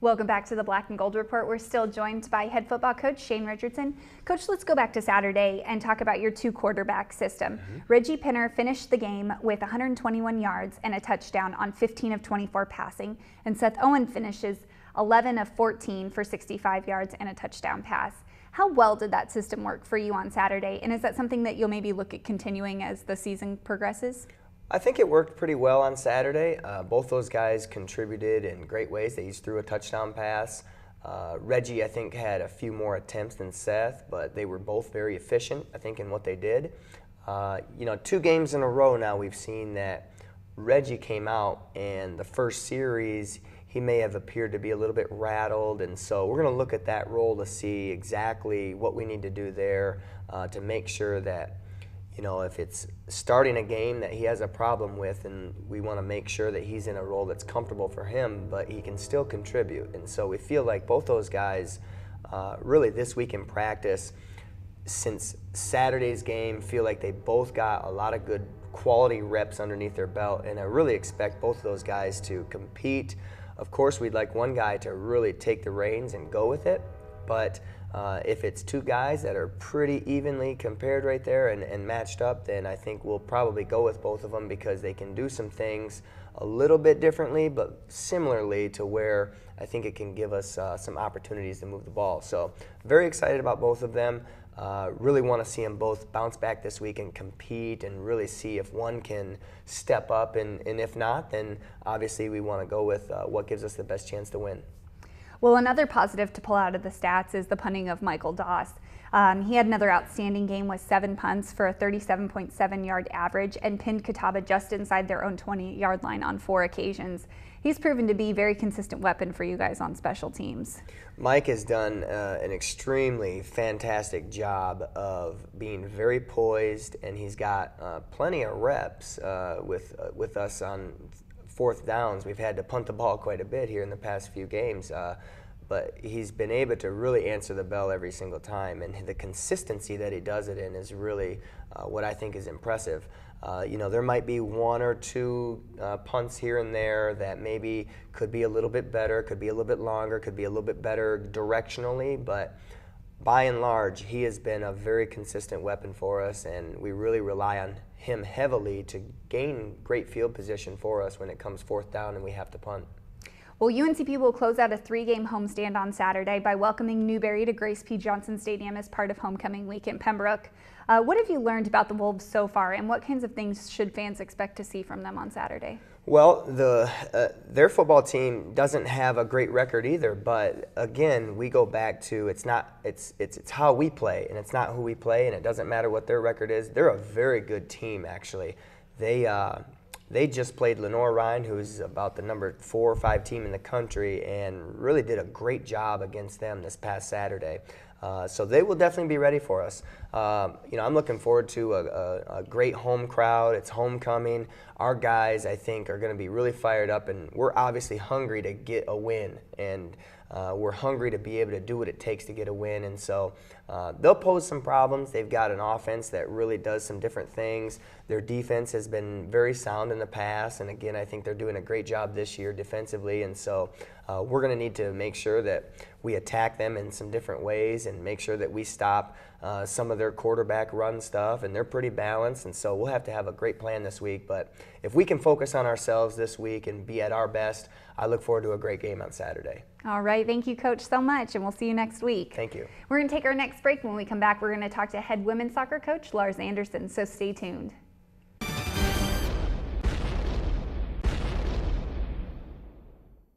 Welcome back to the Black and Gold Report. We're still joined by head football coach Shane Richardson. Coach, let's go back to Saturday and talk about your two quarterback system. Reggie Pinner finished the game with 121 yards and a touchdown on 15 of 24 passing, and Seth Owen finishes 11 of 14 for 65 yards and a touchdown pass. How well did that system work for you on Saturday, and is that something that you'll maybe look at continuing as the season progresses? I think it worked pretty well on Saturday. Both those guys contributed in great ways. They each threw a touchdown pass. Reggie, I think, had a few more attempts than Seth, but they were both very efficient, I think, in what they did. 2 games in a row now we've seen that Reggie came out, and the first series he may have appeared to be a little bit rattled, and so we're going to look at that role to see exactly what we need to do there to make sure that if it's starting a game that he has a problem with, and we want to make sure that he's in a role that's comfortable for him, but he can still contribute. And so we feel like both those guys really this week in practice, since Saturday's game, feel like they both got a lot of good quality reps underneath their belt, and I really expect both of those guys to compete. Of course, we'd like one guy to really take the reins and go with it, but if it's 2 guys that are pretty evenly compared right there and matched up, then I think we'll probably go with both of them because they can do some things a little bit differently, but similarly to where I think it can give us some opportunities to move the ball. So very excited about both of them. Really want to see them both bounce back this week and compete and really see if one can step up, and if not, then obviously we want to go with what gives us the best chance to win. Well, another positive to pull out of the stats is the punting of Michael Doss. He had another outstanding game with 7 punts for a 37.7-yard average and pinned Catawba just inside their own 20-yard line on 4 occasions. He's proven to be a very consistent weapon for you guys on special teams. Mike has done an extremely fantastic job of being very poised, and he's got plenty of reps with us on 4th downs. We've had to punt the ball quite a bit here in the past few games, but he's been able to really answer the bell every single time, and the consistency that he does it in is really what I think is impressive. There might be 1 or 2 punts here and there that maybe could be a little bit better, could be a little bit longer, could be a little bit better directionally, but by and large, he has been a very consistent weapon for us, and we really rely on him heavily to gain great field position for us when it comes 4th down and we have to punt. Well, UNCP will close out a 3-game homestand on Saturday by welcoming Newberry to Grace P. Johnson Stadium as part of homecoming week in Pembroke. What have you learned about the Wolves so far, and what kinds of things should fans expect to see from them on Saturday? Well, their football team doesn't have a great record either, but again, we go back to it's how we play, and it's not who we play, and it doesn't matter what their record is. They're a very good team, actually. They just played Lenore Ryan, who's about the number 4 or 5 team in the country, and really did a great job against them this past Saturday. So they will definitely be ready for us. I'm looking forward to a great home crowd. It's homecoming. Our guys, I think, are going to be really fired up, and we're obviously hungry to get a win, and we're hungry to be able to do what it takes to get a win. And so they'll pose some problems. They've got an offense that really does some different things. Their defense has been very sound in the past, and again, I think they're doing a great job this year defensively. And so we're going to need to make sure that we attack them in some different ways and make sure that we stop some of their quarterback run stuff, and they're pretty balanced, and so we'll have to have a great plan this week. But if we can focus on ourselves this week and be at our best, I look forward to a great game on Saturday. All right, thank you, Coach, so much, and we'll see you next week. Thank you. We're going to take our next break. When we come back, we're going to talk to head women's soccer coach Lars Anderson, so stay tuned.